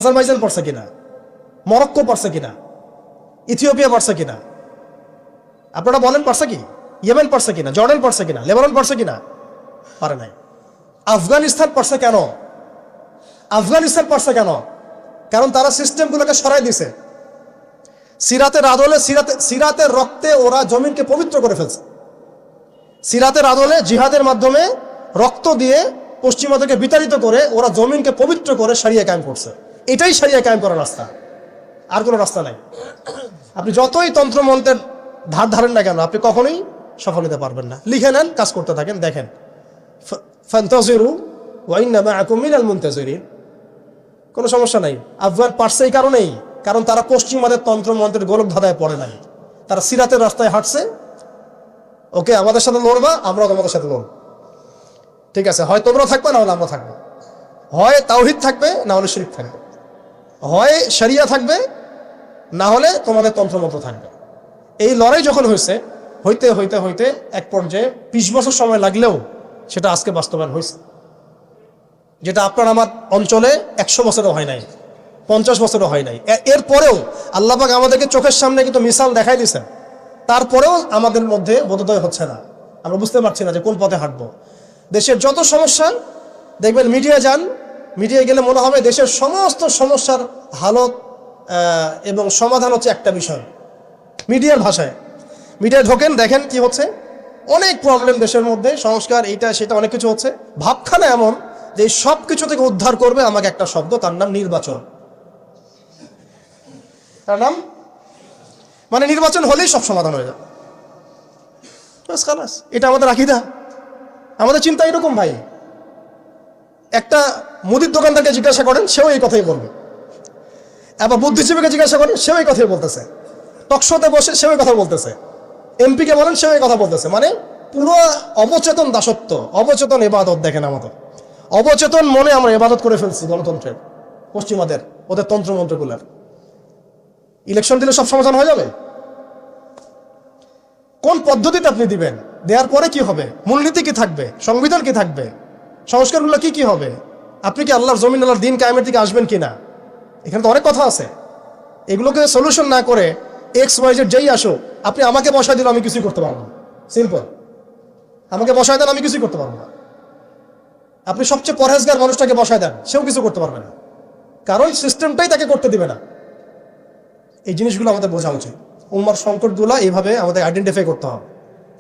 Azerbaijan পড়ছে কিনা, Morocco পড়ছে কিনা, ইথিওপিয়া পড়ছে কিনা? আপনারা বলেন পড়ছে কি? ইয়েমেন পড়ছে কিনা, জর্ডান পড়ছে কিনা, লেবানন পড়ছে কিনা? পারে নাই। আফগানিস্তান পড়ছে কেন? আফগানিস্তান পড়ছে কেন? কারণ তারা সিস্টেমগুলোকে সরাই দিছে। সিরাতের আদলে, সিরাতের রক্তে ওরা জমিনকে পবিত্র করে ফেলছে। সিরাতের আদলে জিহাদের মাধ্যমে রক্ত দিয়ে পশ্চিমাদেরকে বিতাড়িত করে ওরা জমিনকে পবিত্র করে শরিয়া কায়েম করছে। এটাই শরিয়া কায়েম করার রাস্তা, আর কোনো রাস্তা নাই। আপনি যতই তন্ত্রমন্ত্রের ধার ধারেন না কেন, আপনি কখনোই সফল হতে পারবেন না। লিখে নেন, কাজ করতে থাকেন, দেখেন ফান্তাজিরু ওয়া ইন্না মাআকুম মিনাল মুনতাজিরিন। কোনো সমস্যা নাই। আফগান পারছে এই কারণেই, কারণ তারা পশ্চিমাদের তন্ত্রমন্ত্রের গোলক ধাঁধায় পড়ে নাই। তারা সিরাতের রাস্তায় হাঁটছে। ওকে, আমাদের সাথে লড়বা, আমরাও তোমাদের সাথে লড়ব। ঠিক আছে, হয় তোমরা থাকবে, না হলে আমরা থাকবো। হয় তাওহীদ থাকবে, না হলে শিরক থাকবে। হয় শরিয়া থাকবে, না হলে তোমাদের তন্ত্রমন্ত্র থাকবে। এই লড়াই যখন হইতে হইতে হইতে এক পর্যায়ে 20 বছর সময় লাগলেও সেটা আজকে বাস্তবায়ন হয়েছে। যেটা আপনার আমার অঞ্চলে 100 বছরও হয় নাই, 50 বছরও হয় নাই। এরপরেও আল্লাহ পাক আমাদেরকে চোখের সামনে কিন্তু মিসাল দেখাই দিয়েছেন। তারপরেও আমাদের মধ্যে বোধোদয় হচ্ছে না, আমরা বুঝতে পারছি না যে কোন পথে হাঁটবো। দেশের যত সমস্যা দেখবেন, মিডিয়া যান, মিডিয়ায় গেলে মনে হবে দেশের সমস্ত সমস্যার হালত এবং সমাধান হচ্ছে একটা বিষয়। মিডিয়ার ভাষায় মিডিয়ায় ঢোকেন, দেখেন কি হচ্ছে। অনেক প্রবলেম দেশের মধ্যে, সংস্কার, এইটা সেটা অনেক কিছু হচ্ছে। ভাবখানা এমন যে এই সব কিছু থেকে উদ্ধার করবে আমাকে একটা শব্দ, তার নাম নির্বাচন। তার নাম মানে নির্বাচন হলেই সব সমাধান হয়ে যাবে। এটা আমাদের আকীদা, আমাদের চিন্তা এরকম ভাই। একটা মুদির দোকানদারকে জিজ্ঞাসা করেন, সেও এই কথাই বলবে। আবার বুদ্ধিজীবীকে জিজ্ঞাসা করেন, সেও এই কথাই বলতেছে। টকশোতে বসে সেও এই কথা বলতেছে। এমপিকে বলেন, সেও এই কথা বলতেছে। মানে পুরো অবচেতন দাসত্ব, অবচেতন ইবাদত। দেখেন আমাদের অবচেতন মনে আমরা ইবাদত করে ফেলছি গণতন্ত্রের, পশ্চিমাদের, ওদের তন্ত্রমন্ত্রগুলার। ইলেকশন দিলে সব সমাধান হয়ে যাবে? কোন পদ্ধতিতে আপনি দিবেন? দেওয়ার পরে কি হবে? মূলনীতি কি থাকবে? সংবিধান কি থাকবে? সংস্কারগুলো কি কি হবে? আপনি কি আল্লাহর জমিন, আল্লাহর দিন কায়েমের দিকে আসবেন কিনা? এখানে তো অনেক কথা আছে। এগুলোকে সলিউশন না করে XYZ যেই আসো, আপনি আমাকে বসায় দিল, আমি কিছুই করতে পারবো না। সিম্পল, আমাকে বসায় দেন, আমি কিছুই করতে পারবো না। আপনি সবচেয়ে পরহেজগার মানুষটাকে বসায় দেন, সেও কিছু করতে পারবে না, কারণ সিস্টেমটাই তাকে করতে দিবে না। এই জিনিসগুলো আমাদের বোঝা উচিত। উম্মার সংকটগুলো এইভাবে আমাদের আইডেন্টিফাই করতে হবে।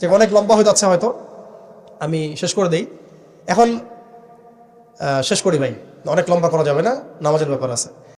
যে অনেক লম্বা হয়ে যাচ্ছে, হয়তো আমি শেষ করে দেই এখন। শেষ করি ভাই, অনেক লম্বা করা যাবে না, নামাজের ব্যাপার আছে।